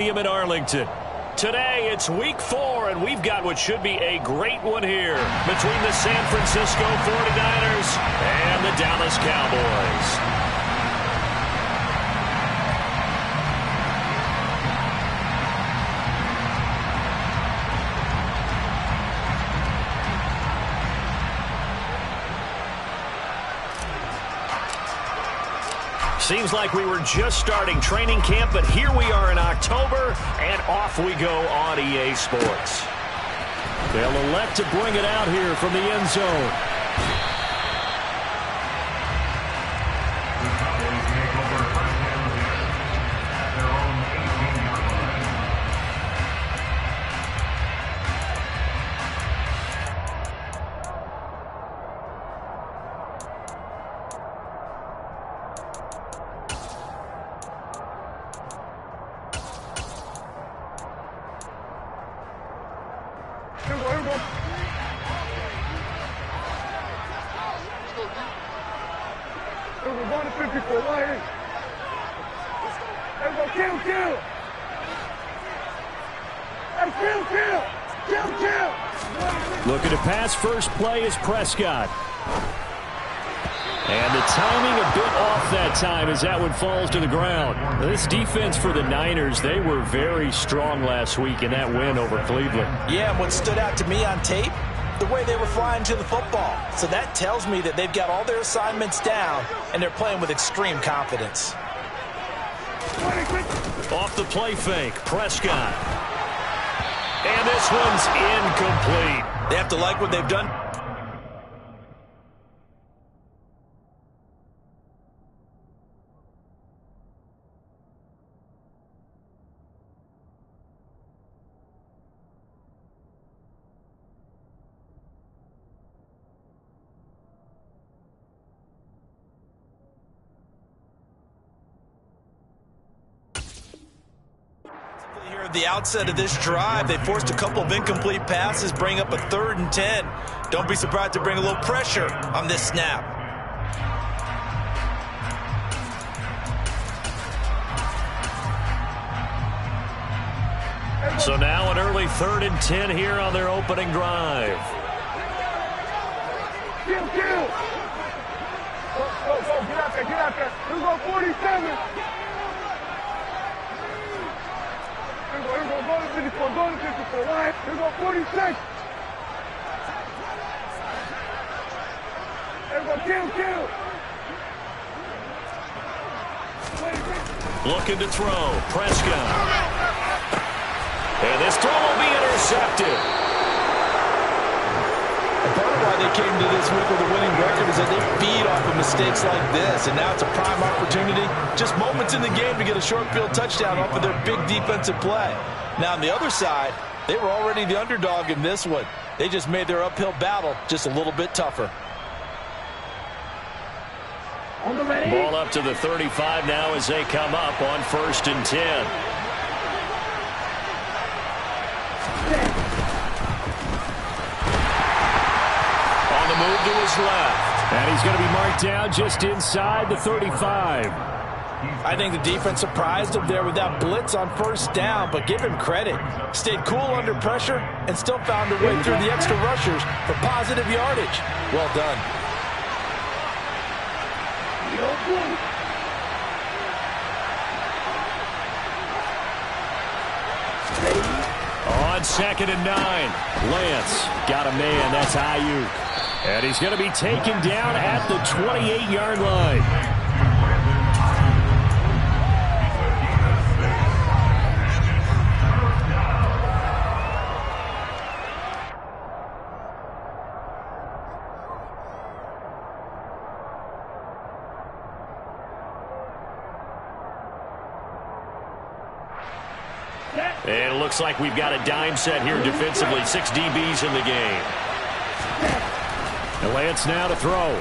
In Arlington. Today, it's week 4, and we've got what should be a great one here between the San Francisco 49ers and the Dallas Cowboys. Seems like we were just starting training camp, but here we are in October, and off we go on EA Sports. They'll elect to bring it out here from the end zone. Looking to pass, first play is Prescott. And the timing a bit off that time as that one falls to the ground. This defense for the Niners, they were very strong last week in that win over Cleveland. Yeah, and what stood out to me on tape, the way they were flying to the football. So that tells me that they've got all their assignments down, and they're playing with extreme confidence. Off the play fake, Prescott. And this one's incomplete. They have to like what they've done. Here at the outset of this drive, they forced a couple of incomplete passes, bring up a 3rd and 10. Don't be surprised to bring a little pressure on this snap. So now an early 3rd and 10 here on their opening drive. Go, get out there, get out there. Here go 47. Go to 54, right? Here go 46. Here go kill. Looking to throw, Prescott. And this throw will be intercepted. And part of why they came to this week with a winning record is that they feed off of mistakes like this, and now it's a prime opportunity, just moments in the game to get a short field touchdown off of their big defensive play. Now on the other side, they were already the underdog in this one. They just made their uphill battle just a little bit tougher. Ball up to the 35 now as they come up on 1st and 10. On the move to his left. And he's going to be marked down just inside the 35. I think the defense surprised him there with that blitz on 1st down, but give him credit. Stayed cool under pressure and still found a way through the extra rushers for positive yardage. Well done. On 2nd and 9, Lance got a man. That's Ayuk. And he's going to be taken down at the 28-yard line. And it looks like we've got a dime set here defensively. 6 DBs in the game. And Lance now to throw.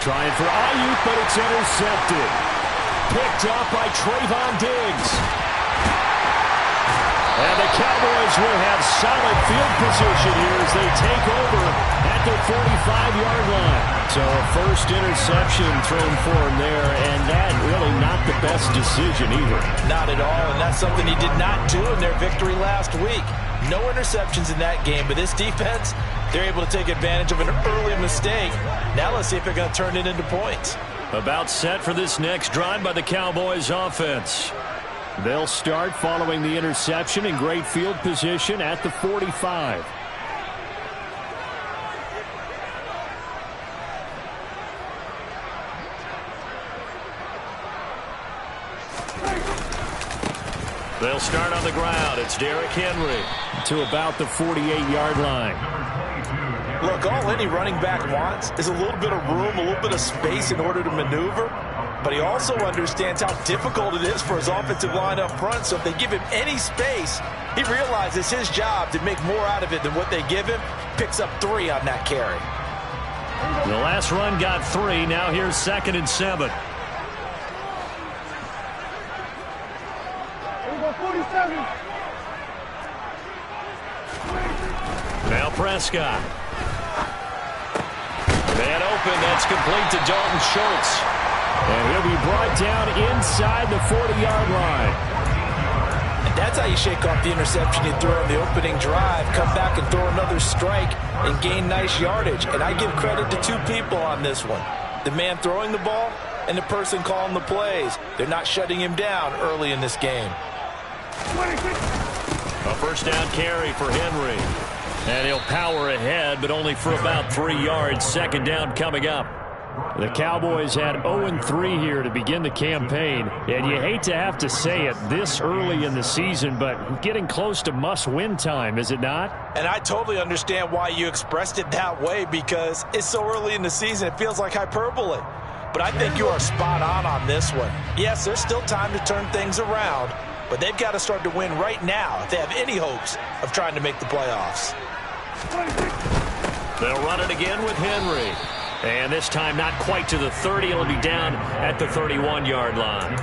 Trying for Ayuk, but it's intercepted. Picked up by Trayvon Diggs. And the Cowboys will have solid field position here as they take over at at their 45-yard line. So a first interception thrown for him there, and that really not the best decision either. Not at all, and that's something he did not do in their victory last week. No interceptions in that game, but this defense, they're able to take advantage of an early mistake. Now let's see if they're going to turn it into points. About set for this next drive by the Cowboys offense. They'll start following the interception in great field position at the 45. They'll start on the ground. It's Derrick Henry to about the 48-yard line. Look, all any running back wants is a little bit of room, a little bit of space in order to maneuver. But he also understands how difficult it is for his offensive line up front. So if they give him any space, he realizes his job to make more out of it than what they give him. Picks up 3 on that carry. The last run got 3. Now here's 2nd and 7. Now Prescott. Man open. That's complete to Dalton Schultz. And he'll be brought down inside the 40-yard line. And that's how you shake off the interception you throw on the opening drive. Come back and throw another strike and gain nice yardage. And I give credit to 2 people on this one. The man throwing the ball and the person calling the plays. They're not shutting him down early in this game. A first down carry for Henry. And he'll power ahead, but only for about 3 yards. 2nd down coming up. The Cowboys had 0-3 here to begin the campaign. And you hate to have to say it this early in the season, but getting close to must-win time, is it not? And I totally understand why you expressed it that way, because it's so early in the season, it feels like hyperbole. But I think you are spot on this one. Yes, there's still time to turn things around, but they've got to start to win right now if they have any hopes of trying to make the playoffs. They'll run it again with Henry. And this time not quite to the 30. It'll be down at the 31-yard line.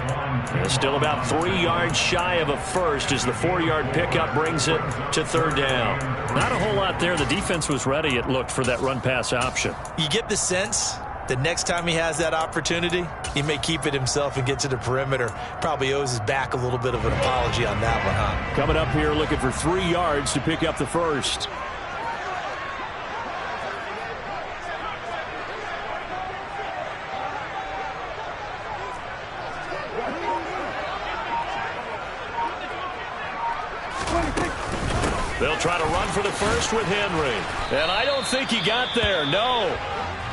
And still about 3 yards shy of a first as the 4-yard pickup brings it to 3rd down. Not a whole lot there. The defense was ready, it looked, for that run-pass option. You get the sense that next time he has that opportunity, he may keep it himself and get to the perimeter. Probably owes his back a little bit of an apology on that one, huh? Coming up here looking for 3 yards to pick up the first. They'll try to run for the first with Henry. And I don't think he got there, no.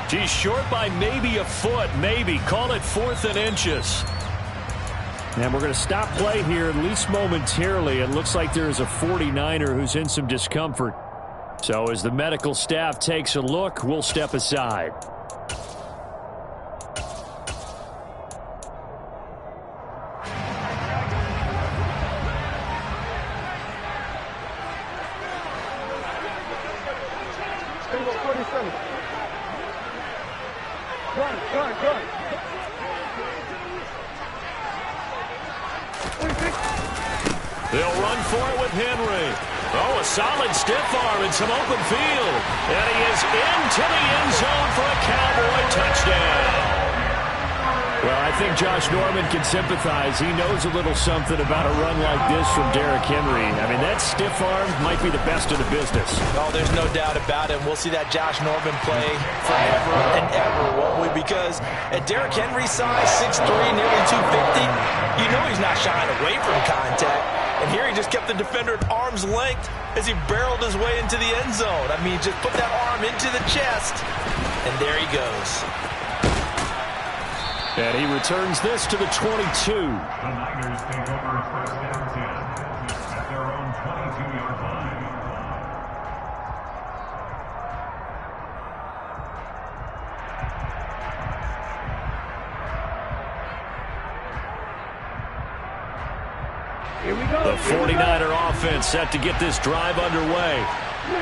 He's short by maybe a foot, maybe. Call it 4th and inches. And we're going to stop play here, at least momentarily. It looks like there is a 49er who's in some discomfort. So as the medical staff takes a look, we'll step aside. They'll run for it with Henry. Oh, a solid stiff arm and some open field. And he is into the end zone for a Cowboy touchdown. Well, I think Josh Norman can sympathize. He knows a little something about a run like this from Derrick Henry. I mean, that stiff arm might be the best in the business. Oh, there's no doubt about it. We'll see that Josh Norman play forever and ever, won't we? Because at Derrick Henry's size, 6'3", nearly 250, you know he's not shying away from contact. And here he just kept the defender at arm's length as he barreled his way into the end zone. I mean, just put that arm into the chest, and there he goes. And he returns this to the 22. The Niners take over first down 10 at their own 22-yard line. Here we go. The 49er offense set to get this drive underway.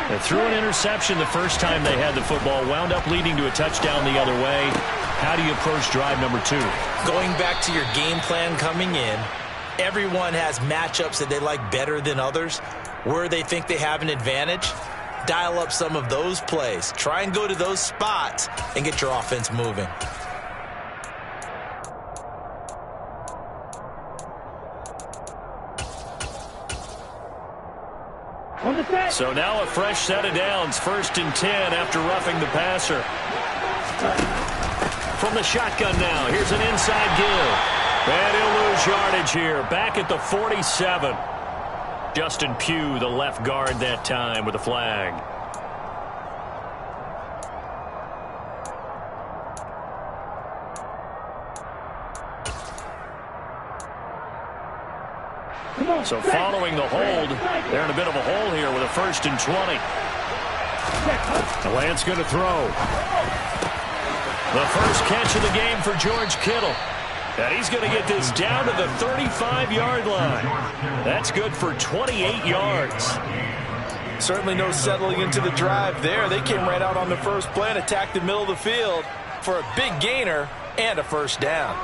They threw an interception the first time they had the football, wound up leading to a touchdown the other way. How do you approach drive number 2? Going back to your game plan coming in, everyone has matchups that they like better than others, where they think they have an advantage. dial up some of those plays. Try and go to those spots and get your offense moving. So now a fresh set of downs, 1st and 10 after roughing the passer. From the shotgun now, here's an inside give. And he'll lose yardage here, back at the 47. Justin Pugh, the left guard that time with a flag. So following the hold, they're in a bit of a hole here with a 1st and 20. Lance going to throw. The first catch of the game for George Kittle. And he's going to get this down to the 35-yard line. That's good for 28 yards. Certainly no settling into the drive there. They came right out on the first play and attacked the middle of the field for a big gainer and a 1st down.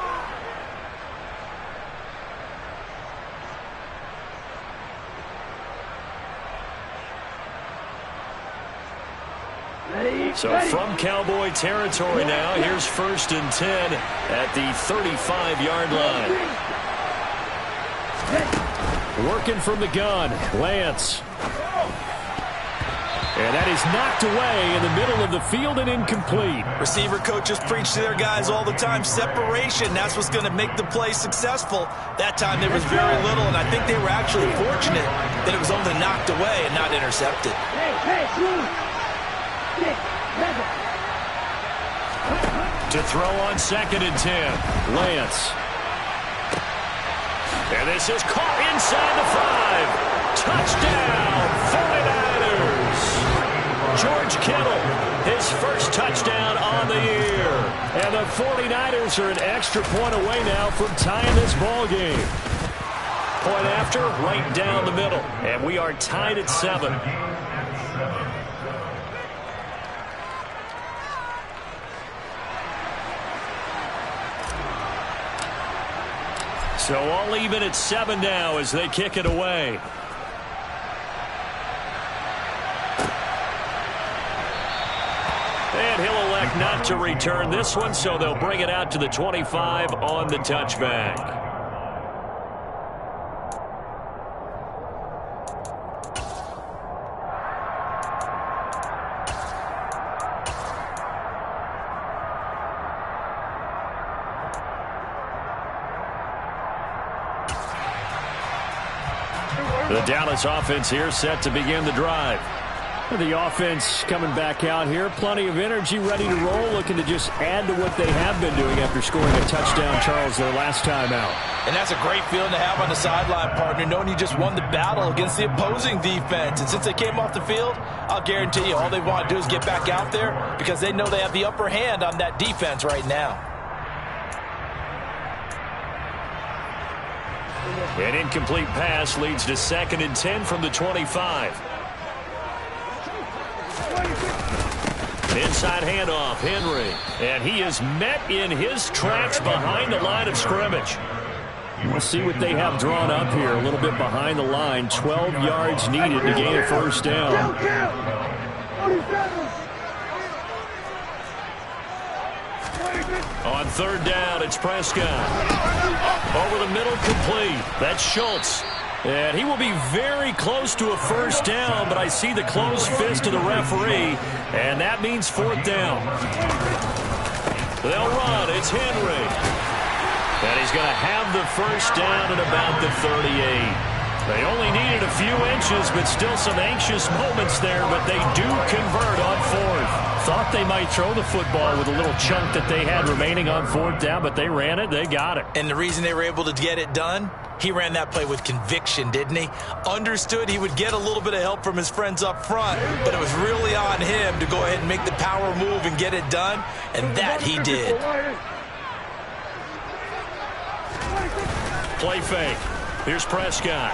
So from Cowboy territory now, here's 1st and 10 at the 35-yard line. Working from the gun, Lance. And that is knocked away in the middle of the field and incomplete. Receiver coaches preach to their guys all the time, separation. That's what's going to make the play successful. That time there was very little, and I think they were actually fortunate that it was only knocked away and not intercepted. To throw on 2nd and 10, Lance. And this is caught inside the 5. Touchdown, 49ers. George Kittle, his first touchdown on the year. And the 49ers are an extra point away now from tying this ball game. Point after, right down the middle. And we are tied at 7. So all even at 7 now as they kick it away. And he'll elect not to return this one, so they'll bring it out to the 25 on the touchback. The Dallas offense here set to begin the drive. The offense coming back out here. Plenty of energy, ready to roll, looking to just add to what they have been doing after scoring a touchdown, Charles, their last time out. And that's a great feeling to have on the sideline, partner, knowing you just won the battle against the opposing defense. And since they came off the field, I'll guarantee you all they want to do is get back out there because they know they have the upper hand on that defense right now. An incomplete pass leads to 2nd and 10 from the 25. Inside handoff, Henry. And he is met in his tracks behind the line of scrimmage. We'll see what they have drawn up here. A little bit behind the line. 12 yards needed to gain a 1st down. On 3rd down, it's Prescott. Over the middle, complete. That's Schultz. And he will be very close to a 1st down, but I see the closed fist of the referee, and that means 4th down. They'll run. It's Henry. And he's going to have the 1st down at about the 38. They only needed a few inches, but still some anxious moments there, but they do convert on 4th. Thought they might throw the football with a little chunk that they had remaining on 4th down, but they ran it. They got it. And the reason they were able to get it done, he ran that play with conviction, didn't he? Understood he would get a little bit of help from his friends up front, but it was really on him to go ahead and make the power move and get it done, and that he did. Play fake. Here's Prescott.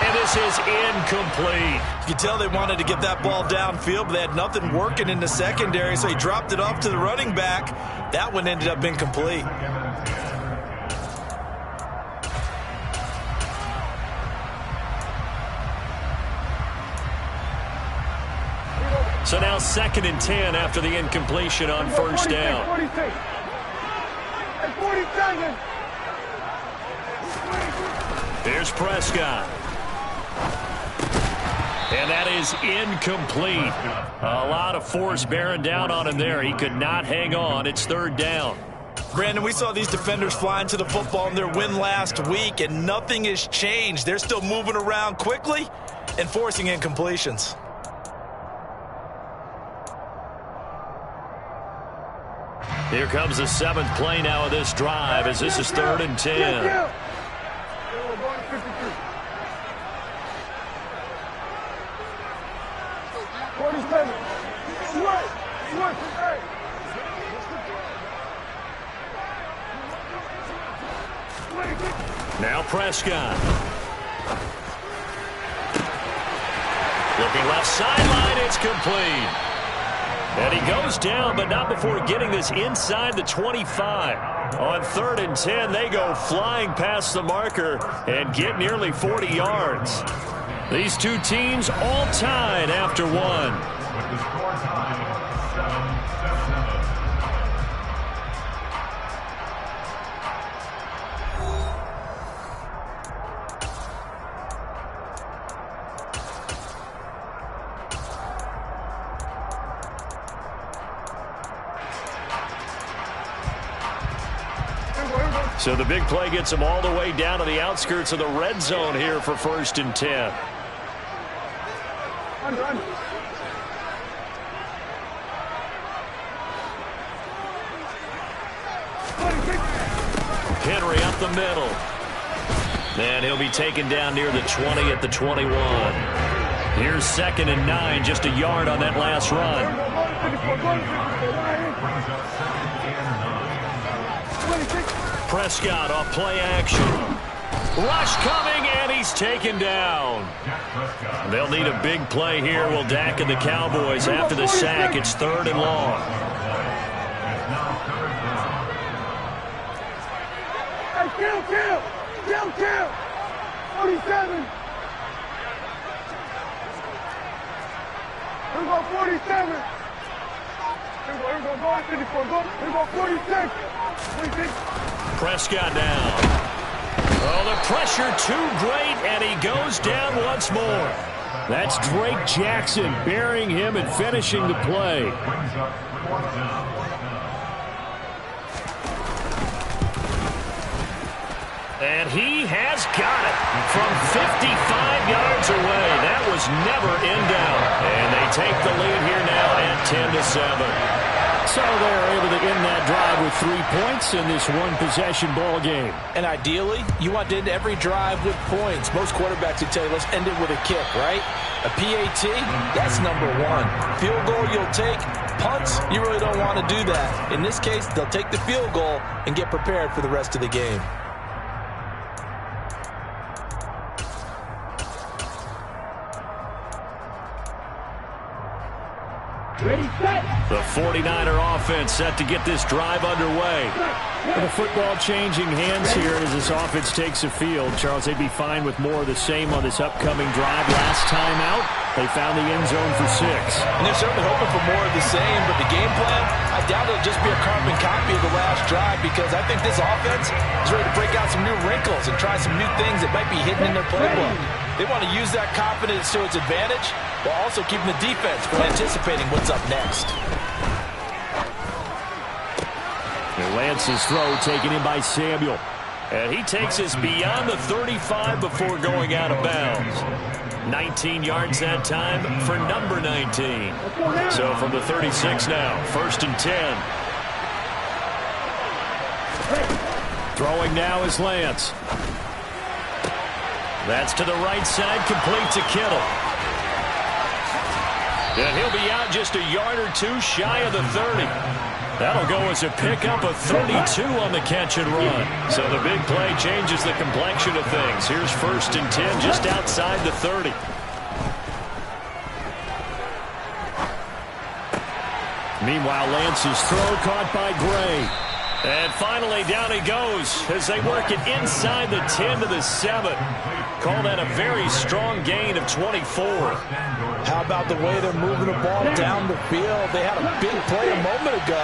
And this is incomplete. You can tell they wanted to get that ball downfield, but they had nothing working in the secondary, so he dropped it off to the running back. That one ended up incomplete. So now 2nd and 10 after the incompletion on first down. 46. And 47. Here's Prescott. And that is incomplete. A lot of force bearing down on him there. He could not hang on. It's 3rd down. Brandon, we saw these defenders fly into the football in their win last week, and nothing has changed. They're still moving around quickly and forcing incompletions. Here comes the 7th play now of this drive as this is 3rd and 10. 47. Now Prescott. Looking left sideline, it's complete. And he goes down, but not before getting this inside the 25. On 3rd and 10, they go flying past the marker and get nearly 40 yards. These two teams all tied after one. With the score tied 7-7. So the big play gets them all the way down to the outskirts of the red zone here for 1st and 10. Henry up the middle. And he'll be taken down near the 20 at the 21. Here's 2nd and 9, just a yard on that last run. Prescott off play action. Rush coming, and he's taken down. They'll need a big play here. Will Dak and the Cowboys after the sack. It's 3rd and long. Hey, kill. 47. Here we go, 47. Here we go, 54. Here we go, 46. 46. Prescott down. Oh, the pressure too great, and he goes down once more. That's Drake Jackson burying him and finishing the play. And he has got it from 55 yards away. That was never in doubt. And they take the lead here now at 10-7. So they're able to end that drive with 3 points in this one-possession ball game. And ideally, you want to end every drive with points. Most quarterbacks would tell you, let's end it with a kick, right? A PAT, that's number 1. Field goal you'll take. Punts, you really don't want to do that. In this case, they'll take the field goal and get prepared for the rest of the game. Ready, set. The 49er offense set to get this drive underway. The football changing hands here as this offense takes the field. Charles, they'd be fine with more of the same on this upcoming drive. Last time out, they found the end zone for 6. And they're certainly hoping for more of the same, but the game plan, I doubt it'll just be a carbon copy of the last drive, because I think this offense is ready to break out some new wrinkles and try some new things that might be hidden in their playbook. They want to use that confidence to its advantage while also keeping the defense from anticipating what's up next. And Lance's throw taken in by Samuel. And he takes us beyond the 35 before going out of bounds. 19 yards that time for number 19. So from the 36 now, 1st and 10. Throwing now is Lance. That's to the right side, complete to Kittle. And he'll be out just a yard or two shy of the 30. That'll go as a pickup of 32 on the catch and run. So the big play changes the complexion of things. Here's 1st and 10 just outside the 30. Meanwhile, Lance's throw caught by Gray. And finally, down he goes as they work it inside the 10 to the 7. Call that a very strong gain of 24. How about the way they're moving the ball down the field? They had a big play a moment ago,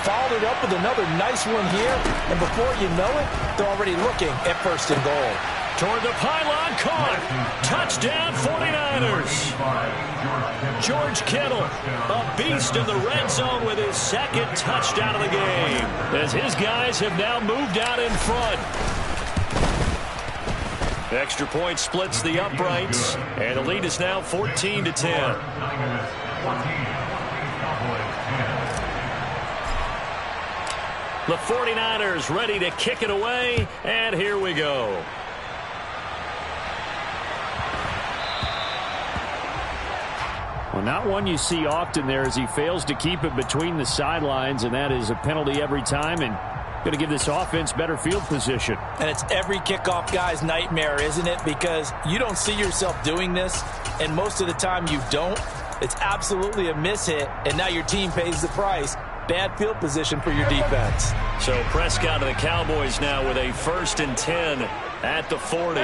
followed it up with another nice one here, and before you know it, they're already looking at 1st and goal. Toward the pylon, caught. Touchdown, 49ers. George Kittle, a beast in the red zone with his 2nd touchdown of the game, as his guys have now moved out in front. Extra point splits the uprights, and the lead is now 14 to 10. The 49ers ready to kick it away, and here we go. Well, not one you see often there as he fails to keep it between the sidelines, and that is a penalty every time, and going to give this offense better field position. And it's every kickoff guy's nightmare, isn't it? Because you don't see yourself doing this, and most of the time you don't. It's absolutely a mishit, and now your team pays the price. Bad field position for your defense. So Prescott of the Cowboys now with a 1st and 10 at the 40.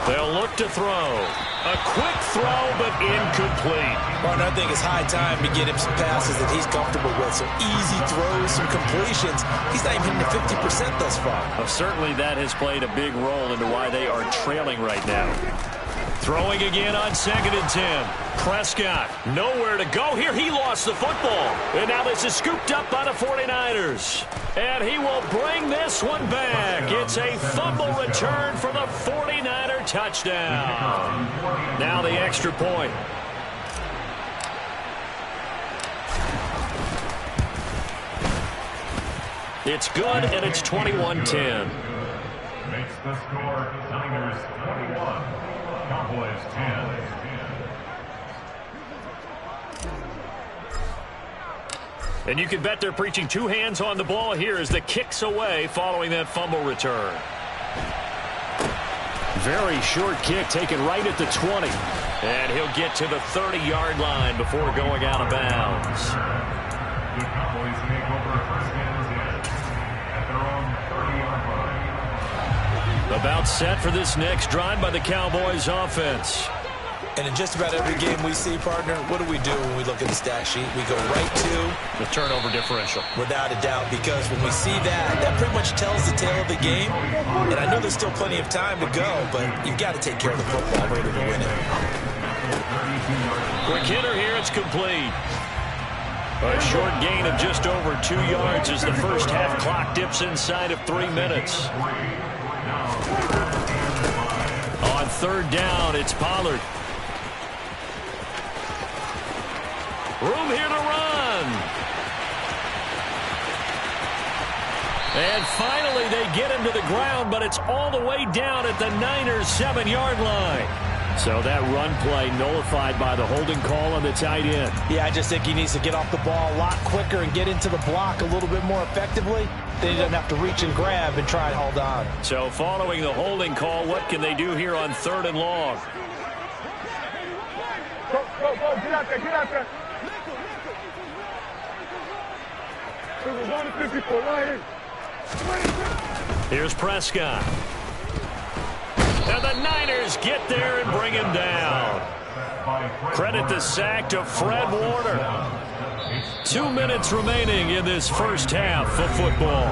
They'll look to throw. A quick throw, but incomplete. Well, I think it's high time to get him some passes that he's comfortable with. Some easy throws, some completions. He's not even hitting the 50% thus far. Well, certainly that has played a big role into why they are trailing right now. Throwing again on 2nd and 10. Prescott, nowhere to go here. He lost the football. And now this is scooped up by the 49ers. And he will bring this one back. It's a fumble return for the 49er touchdown. Now the extra point. It's good, and it's 21-10. Makes the score Niners 21, Cowboys 10. And you can bet they're preaching 2 hands on the ball here as the kick's away following that fumble return. Very short kick taken right at the 20. And he'll get to the 30-yard line before going out of bounds. The Cowboys take over 1st and 10 at their own 30-yard line. About set for this next drive by the Cowboys offense. And in just about every game we see, partner, what do we do when we look at the stat sheet? We go right to the turnover differential. Without a doubt, because when we see that, that pretty much tells the tale of the game. And I know there's still plenty of time to go, but you've got to take care of the football in order to win it. Quick hitter here, it's complete. A short gain of just over 2 yards as the first half clock dips inside of 3 minutes. On 3rd down, it's Pollard. Room here to run. And finally they get him to the ground, but it's all the way down at the Niners' 7-yard line. So that run play nullified by the holding call on the tight end. Yeah, I just think he needs to get off the ball a lot quicker and get into the block a little bit more effectively. Then he doesn't have to reach and grab and try and hold on. So following the holding call, what can they do here on 3rd and long? Go, get out there, get out there. Here's Prescott. And the Niners get there and bring him down. Credit the sack to Fred Warner. 2 minutes remaining in this first half of football.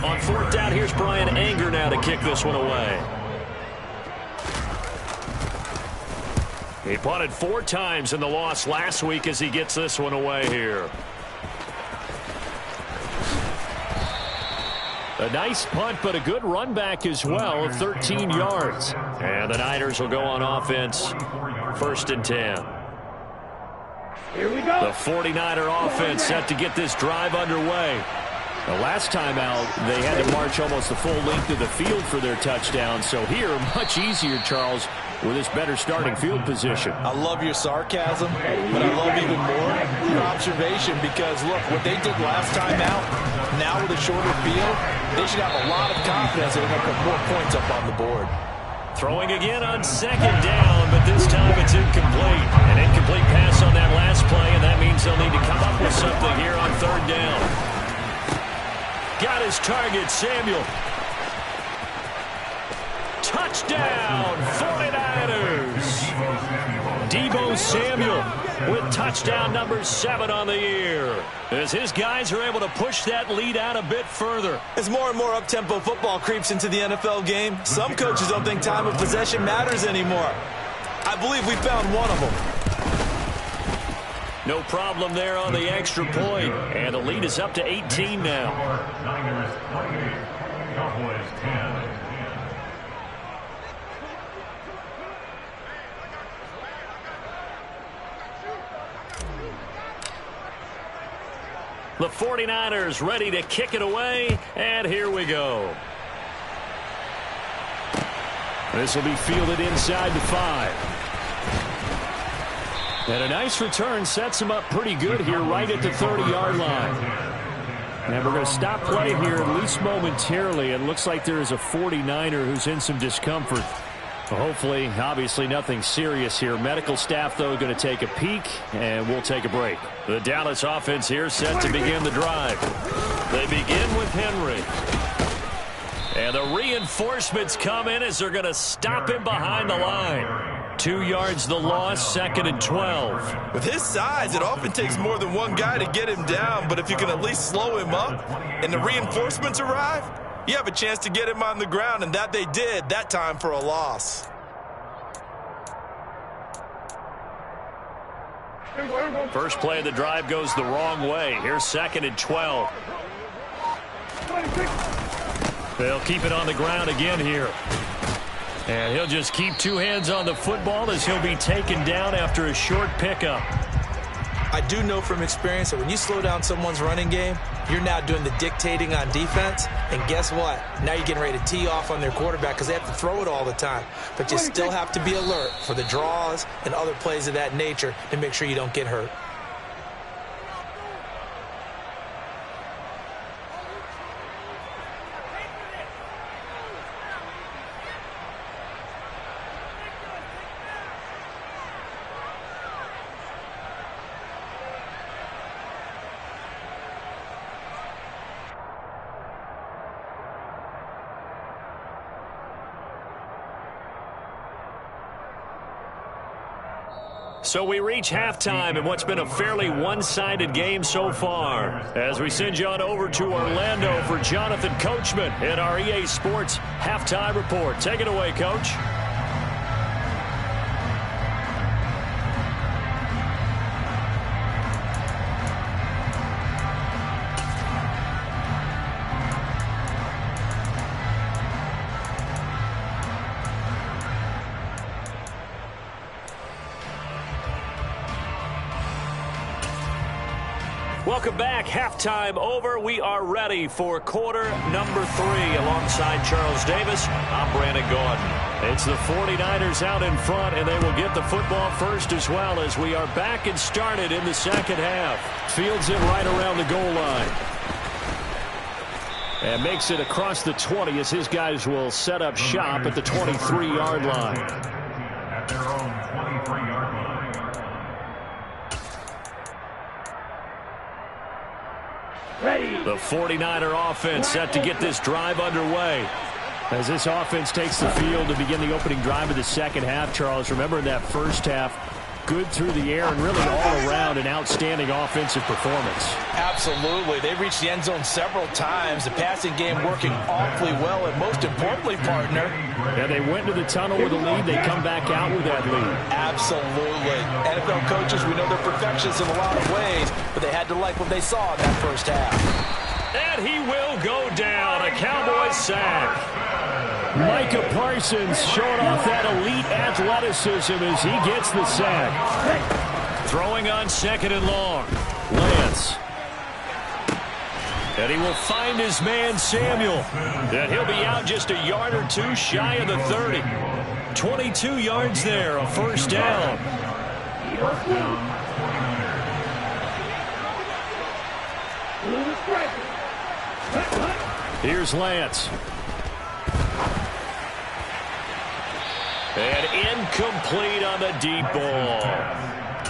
On 4th down, here's Brian Anger now to kick this one away. He punted 4 times in the loss last week as he gets this one away here. A nice punt, but a good run back as well of 13 yards. And the Niners will go on offense, 1st and 10. Here we go. The 49er offense set to get this drive underway. The last time out, they had to march almost the full length of the field for their touchdown. So here, much easier, Charles, with this better starting field position. I love your sarcasm, but I love even more your observation because, look, what they did last time out, now with a shorter field, they should have a lot of confidence that they're going to put more points up on the board. Throwing again on second down, but this time it's incomplete. An incomplete pass on that last play, and that means they'll need to come up with something here on third down. Got his target, Samuel. Touchdown, 49ers. Deebo Samuel with touchdown number 7 on the year, as his guys are able to push that lead out a bit further. As more and more up-tempo football creeps into the NFL game, some coaches don't think time of possession matters anymore. I believe we found one of them. No problem there on the extra point, and the lead is up to 18 now. Niners 28, Cowboys 10. The 49ers ready to kick it away, and here we go. This will be fielded inside the 5. And a nice return sets him up pretty good here right at the 30-yard line. And we're going to stop play here at least momentarily. It looks like there is a 49er who's in some discomfort. Hopefully, obviously, nothing serious here. Medical staff, though, going to take a peek, and we'll take a break. The Dallas offense here set to begin the drive. They begin with Henry. And the reinforcements come in as they're going to stop him behind the line. 2 yards the loss, 2nd and 12. With his size, it often takes more than one guy to get him down, but if you can at least slow him up and the reinforcements arrive, you have a chance to get him on the ground, and that they did, that time for a loss. First play of the drive goes the wrong way. Here's 2nd and 12. They'll keep it on the ground again here. And he'll just keep 2 hands on the football as he'll be taken down after a short pickup. I do know from experience that when you slow down someone's running game, you're now doing the dictating on defense. And guess what? Now you're getting ready to tee off on their quarterback because they have to throw it all the time. But you still have to be alert for the draws and other plays of that nature to make sure you don't get hurt. So we reach halftime in what's been a fairly one-sided game so far. As we send you on over to Orlando for Jonathan Coachman in our EA Sports Halftime Report. Take it away, Coach. Welcome back. Halftime over. We are ready for quarter number 3 alongside Charles Davis. I'm Brandon Gaudin. It's the 49ers out in front, and they will get the football first as well as we are back and started in the second half. Fields it right around the goal line. And makes it across the 20 as his guys will set up shop at the 23-yard line. At their own 23-yard line. The 49er offense set to get this drive underway. As this offense takes the field to begin the opening drive of the second half, Charles, remember in that first half, good through the air and really all around an outstanding offensive performance. Absolutely. They reached the end zone several times. The passing game working awfully well, and most importantly, partner. Yeah, they went to the tunnel with a lead. They come back out with that lead. Absolutely. NFL coaches, we know they're perfectionists in a lot of ways, but they had to like what they saw in that first half. And he will go down. A Cowboys sack. Micah Parsons showing off that elite athleticism as he gets the sack. Throwing on 2nd and long. Lance. And he will find his man Samuel. And he'll be out just a yard or 2 shy of the 30. 22 yards there, a first down. And incomplete on the deep ball.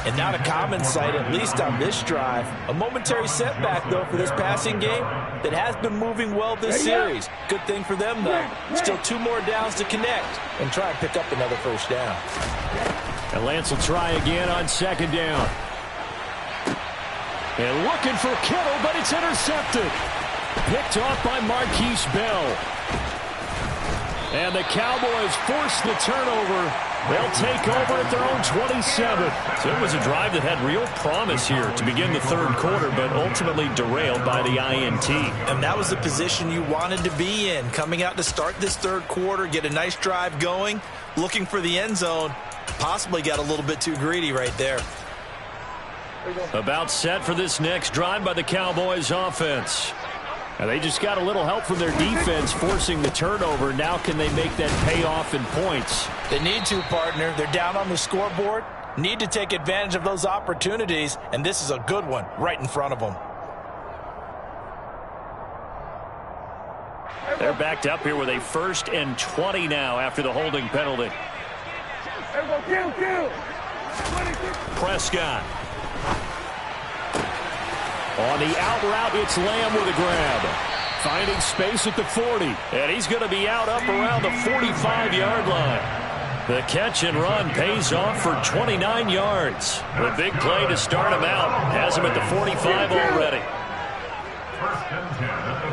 And not a common sight, at least on this drive. A momentary setback, though, for this passing game that has been moving well this series. Good thing for them, though. Still 2 more downs to connect and try and pick up another first down. And Lance will try again on 2nd down. And looking for Kittle, but it's intercepted. Picked off by Marquise Bell. And the Cowboys force the turnover. They'll take over at their own 27. So it was a drive that had real promise here to begin the 3rd quarter, but ultimately derailed by the INT. And that was the position you wanted to be in. Coming out to start this 3rd quarter, get a nice drive going, looking for the end zone. Possibly got a little bit too greedy right there. About set for this next drive by the Cowboys offense. And they just got a little help from their defense forcing the turnover. Now can they make that pay off in points? They need to, partner. They're down on the scoreboard. Need to take advantage of those opportunities, and this is a good one right in front of them. They're backed up here with a 1st and 20 now after the holding penalty. Prescott. On the out route, it's Lamb with a grab. Finding space at the 40. And he's going to be out up around the 45-yard line. The catch and run pays off for 29 yards. The big play to start him out. Has him at the 45 already. 1st and 10 at the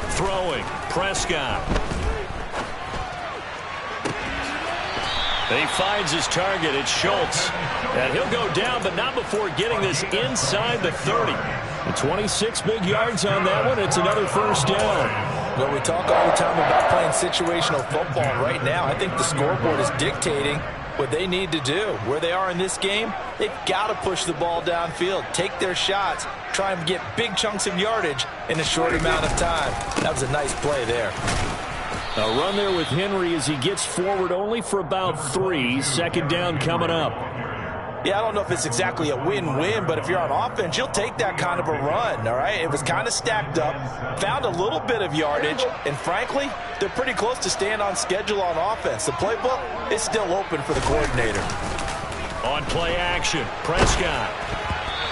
46. Throwing. Prescott. He finds his target. It's Schultz. And he'll go down, but not before getting this inside the 30. The 26 big yards on that one. It's another 1st down. Well, we talk all the time about playing situational football. Right now, I think the scoreboard is dictating what they need to do. Where they are in this game, they've got to push the ball downfield, take their shots, try and get big chunks of yardage in a short amount of time. That was a nice play there. A run there with Henry as he gets forward only for about 3. 2nd down coming up. Yeah, I don't know if it's exactly a win-win, but if you're on offense, you'll take that kind of a run, all right? It was kind of stacked up, found a little bit of yardage, and frankly, they're pretty close to staying on schedule on offense. The playbook is still open for the coordinator. On play action, Prescott.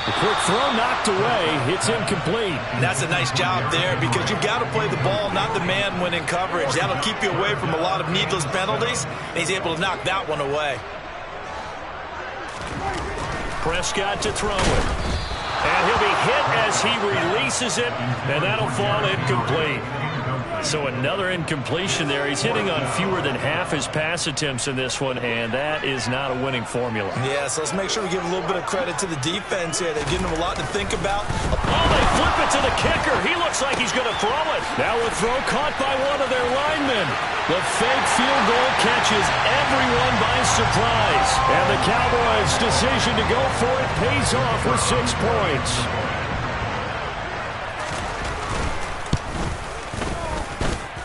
The quick throw knocked away. It's incomplete. And that's a nice job there because you've got to play the ball, not the man when in coverage. That'll keep you away from a lot of needless penalties, and he's able to knock that one away. Prescott to throw it. And he'll be hit as he releases it, and that'll fall incomplete. So another incompletion there. He's hitting on fewer than half his pass attempts in this one, and that is not a winning formula. Yeah, so let's make sure we give a little bit of credit to the defense here. They're giving them a lot to think about. Oh, they flip it to the kicker. He looks like he's going to throw it. Now a throw caught by one of their linemen. The fake field goal catches everyone by surprise. And the Cowboys' decision to go for it pays off with 6 points.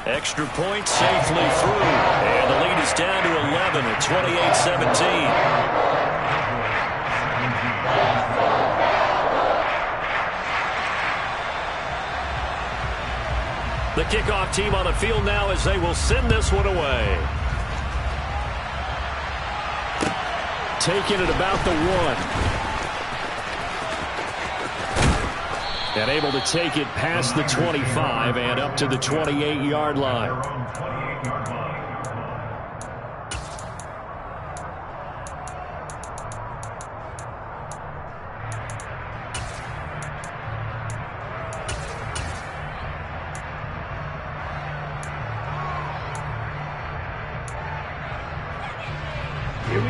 Extra point safely through. And the lead is down to 11 at 28-17. The kickoff team on the field now as they will send this one away. Taking it about the 1. And able to take it past the 25 and up to the 28-yard line.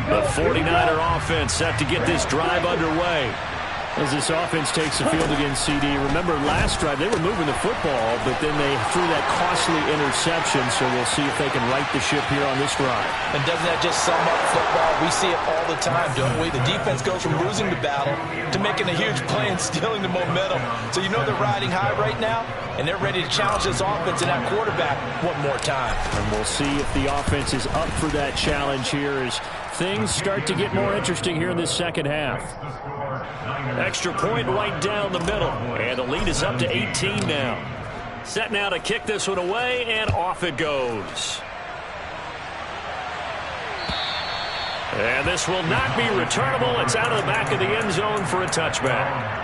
The 49er offense set to get this drive underway. As this offense takes the field against CD. Remember, last drive, they were moving the football, but then they threw that costly interception, so we'll see if they can right the ship here on this drive. And doesn't that just sum up football? We see it all the time, don't we? The defense goes from losing the battle to making a huge play and stealing the momentum. So you know they're riding high right now, and they're ready to challenge this offense and that quarterback one more time. And we'll see if the offense is up for that challenge here as things start to get more interesting here in this second half. Extra point right down the middle. And the lead is up to 18 now. Set now to kick this one away, and off it goes. And this will not be returnable. It's out of the back of the end zone for a touchback.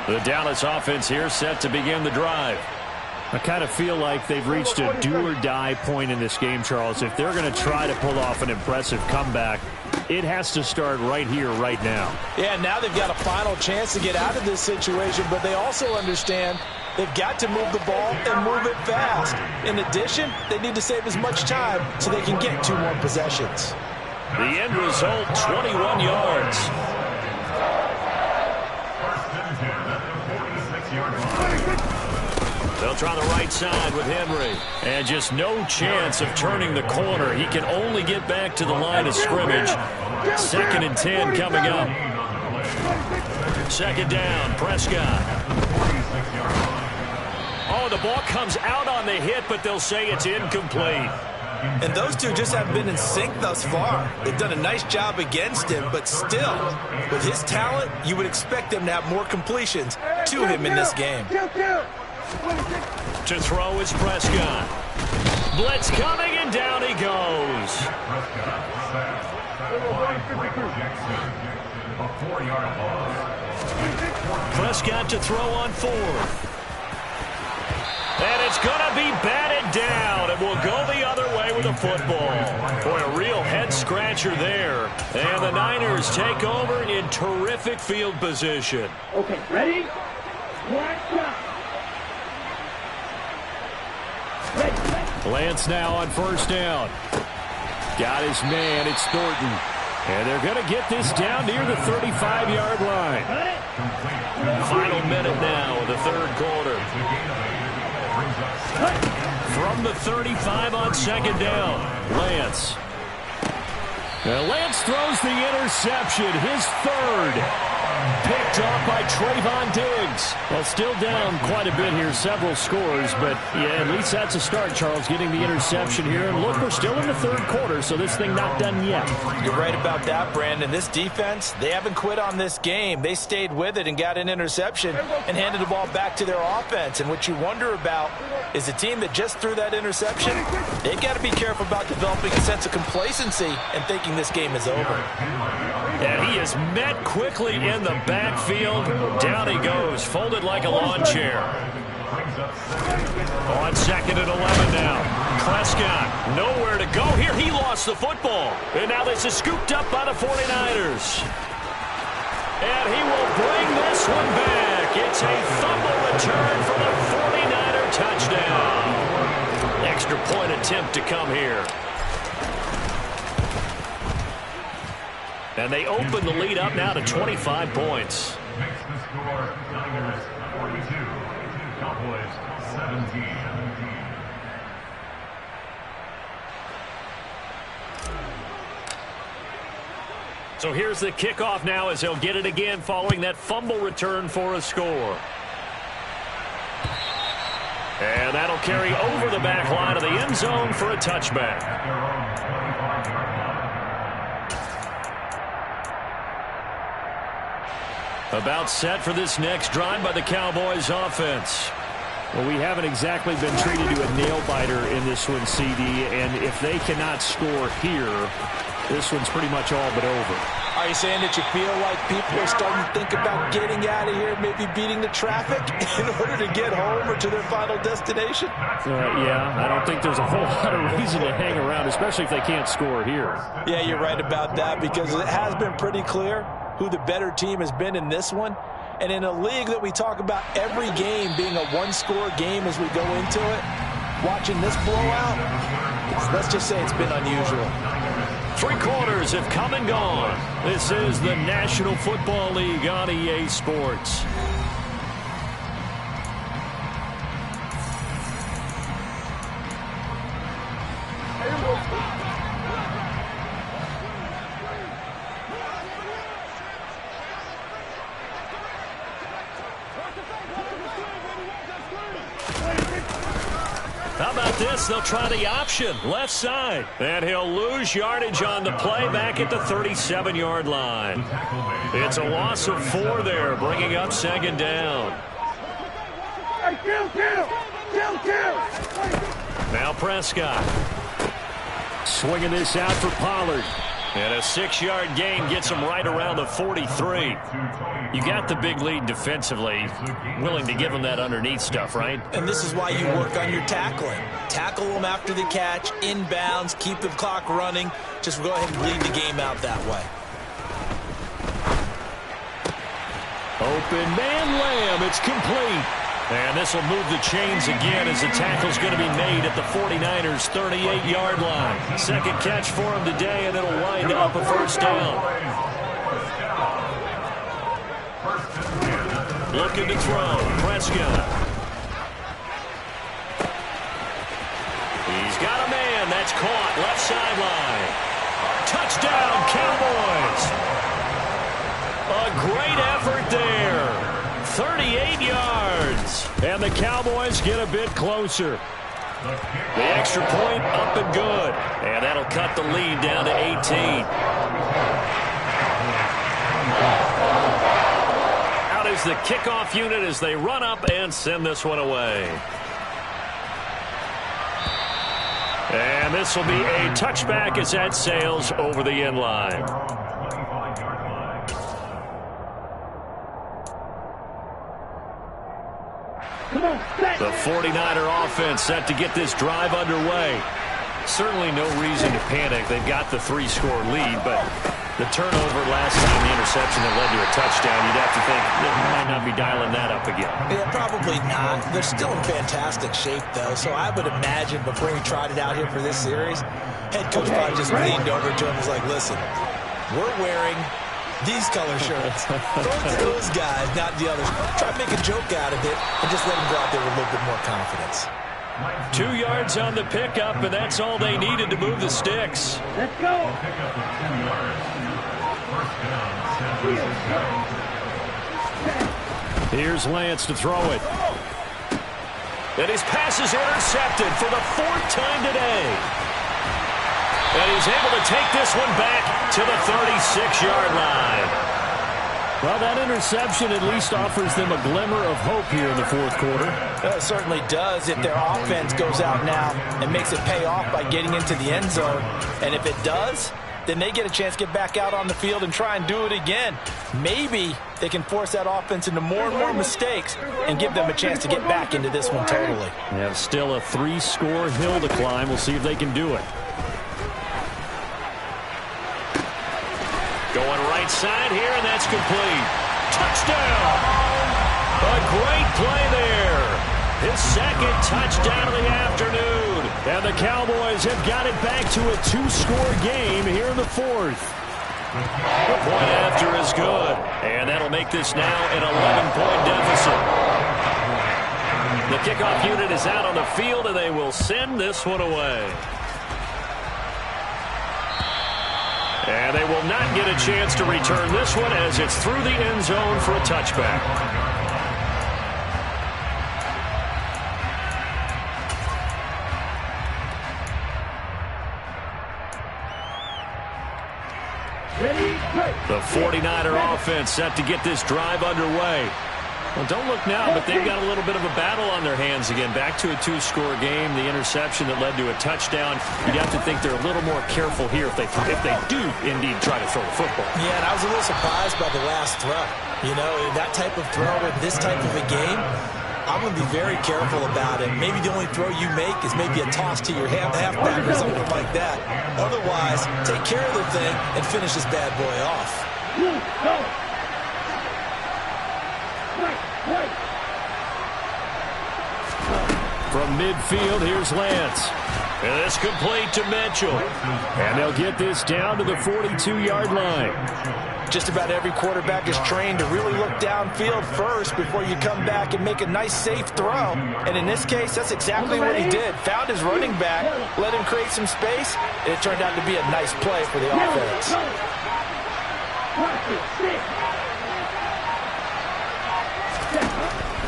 The Dallas offense here set to begin the drive. I kind of feel like they've reached a do-or-die point in this game, Charles. If they're going to try to pull off an impressive comeback, it has to start right here, right now. Yeah, now they've got a final chance to get out of this situation, but they also understand they've got to move the ball and move it fast. In addition, they need to save as much time so they can get 2 more possessions. The end result, 21 yards. They'll try the right side with Henry. And just no chance of turning the corner. He can only get back to the line of scrimmage. 2nd and 10 coming up. 2nd down, Prescott. Oh, the ball comes out on the hit, but they'll say it's incomplete. And those two just haven't been in sync thus far. They've done a nice job against him, but still, with his talent, you would expect them to have more completions to him in this game. To throw is Prescott. Blitz coming, and down he goes. Prescott to throw on 4th. And it's going to be batted down. It will go the other way with a football. Boy, a real head-scratcher there. And the Niners take over in terrific field position. Okay, ready? Watch out. Lance now on 1st down. Got his man. It's Thornton. And they're going to get this down near the 35-yard line. Final minute now of the 3rd quarter. From the 35 on 2nd down, Lance. Now Lance throws the interception, his 3rd. Picked off by Trayvon Diggs. Well, still down quite a bit here, several scores, but yeah, at least that's a start, Charles, getting the interception here. And look, we're still in the 3rd quarter, so this thing not done yet. You're right about that, Brandon. This defense, they haven't quit on this game. They stayed with it and got an interception and handed the ball back to their offense. And what you wonder about is the team that just threw that interception, they've got to be careful about developing a sense of complacency and thinking this game is over. And he is met quickly in the backfield. Down he goes, folded like a lawn chair. On 2nd and 11 now. Prescott, nowhere to go here. He lost the football. And now this is scooped up by the 49ers. And he will bring this one back. It's a fumble return for the 49er touchdown. Extra point attempt to come here. And they open the lead up now to 25 points. Makes the score Niners 42, Cowboys 17. So here's the kickoff now as he'll get it again following that fumble return for a score. And that'll carry over the back line of the end zone for a touchback. About set for this next drive by the Cowboys offense. Well, we haven't exactly been treated to a nail-biter in this one, CD, and if they cannot score here, this one's pretty much all but over. Are you saying that you feel like people are starting to think about getting out of here, maybe beating the traffic in order to get home or to their final destination? Yeah, I don't think there's a whole lot of reason to hang around, especially if they can't score here. Yeah, you're right about that, because it has been pretty clear who the better team has been in this one. And in a league that we talk about every game being a one-score game as we go into it, watching this blowout, let's just say it's been unusual. 3 quarters have come and gone. This is the National Football League on EA Sports. How about this? They'll try the option, left side. And he'll lose yardage on the play back at the 37-yard line. It's a loss of 4 there, bringing up second down. Hey, kill! Now Prescott. Swinging this out for Pollard. And a 6-yard gain gets him right around the 43. You got the big lead defensively. Willing to give him that underneath stuff, right? And this is why you work on your tackling. Tackle them after the catch, inbounds, keep the clock running. Just go ahead and bleed the game out that way. Open man Lamb. It's complete. And this will move the chains again as the tackle's going to be made at the 49ers' 38-yard line. Second catch for him today, and it'll wind up a first down. Looking to throw. Prescott. He's got a man. That's caught. Left sideline. Touchdown, Cowboys. A great effort there. 38 yards. And the Cowboys get a bit closer. The extra point up and good. And that'll cut the lead down to 18. Out is the kickoff unit as they run up and send this one away. And this will be a touchback as that sails over the end line. The 49er offense set to get this drive underway. Certainly no reason to panic. They've got the 3-score lead, but the turnover last time, the interception that led to a touchdown, you'd have to think they might not be dialing that up again. Yeah, probably not. They're still in fantastic shape, though, so I would imagine before he tried it out here for this series, head coach probably just leaned over to him and was like, listen, we're wearing these color shirts. Throw it to those guys, not the others. Try to make a joke out of it and just let them go out there with a little bit more confidence. 2 yards on the pickup, and that's all they needed to move the sticks. Let's go! Here's Lance to throw it. And his pass is intercepted for the 4th time today. And he's able to take this one back to the 36-yard line. Well, that interception at least offers them a glimmer of hope here in the fourth quarter. It certainly does if their offense goes out now and makes it pay off by getting into the end zone. And if it does, then they get a chance to get back out on the field and try and do it again. Maybe they can force that offense into more and more mistakes and give them a chance to get back into this one totally. They have still a 3-score hill to climb. We'll see if they can do it. Going right side here, and that's complete. Touchdown! A great play there. His second touchdown of the afternoon. And the Cowboys have got it back to a 2-score game here in the fourth. The point after is good. And that'll make this now an 11-point deficit. The kickoff unit is out on the field, and they will send this one away. And they will not get a chance to return this one as it's through the end zone for a touchback. The 49er offense set to get this drive underway. Well, don't look now, but they've got a little bit of a battle on their hands again. Back to a 2-score game. The interception that led to a touchdown. You'd have to think they're a little more careful here if they do indeed try to throw the football. Yeah, and I was a little surprised by the last throw. You know, that type of throw in this type of a game, I'm going to be very careful about it. Maybe the only throw you make is maybe a toss to your halfback or something like that. Otherwise, take care of the thing and finish this bad boy off. From midfield, here's Lance. And it's complete to Mitchell. And they'll get this down to the 42-yard line. Just about every quarterback is trained to really look downfield first before you come back and make a nice, safe throw. And in this case, that's exactly what he did. Found his running back, let him create some space, and it turned out to be a nice play for the offense.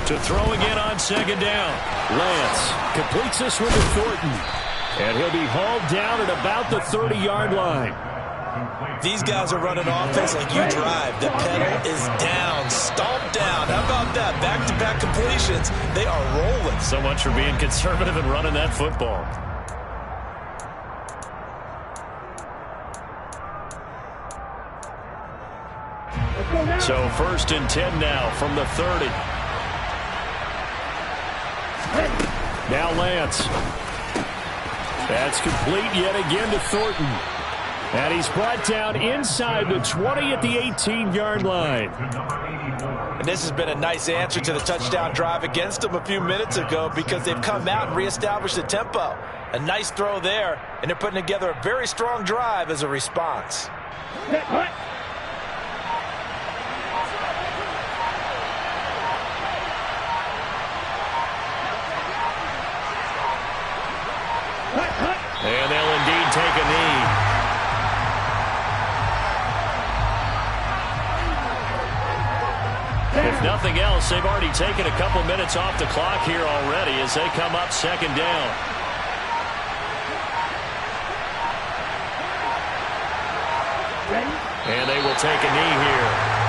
To throw again on second down. Lance completes this one to Thornton. And he'll be hauled down at about the 30-yard line. These guys are running offense like you drive. The pedal is down, stomped down. How about that? Back-to-back completions. They are rolling. So much for being conservative and running that football. So 1st and 10 now from the 30. Now Lance. That's complete yet again to Thornton. And he's brought down inside the 20 at the 18-yard line. And this has been a nice answer to the touchdown drive against them a few minutes ago because they've come out and reestablished the tempo. A nice throw there, and they're putting together a very strong drive as a response. And they'll indeed take a knee. If nothing else, they've already taken a couple minutes off the clock here already as they come up second down. And they will take a knee here.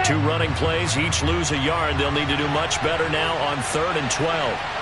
Two running plays, each lose a yard. They'll need to do much better now on 3rd and 12.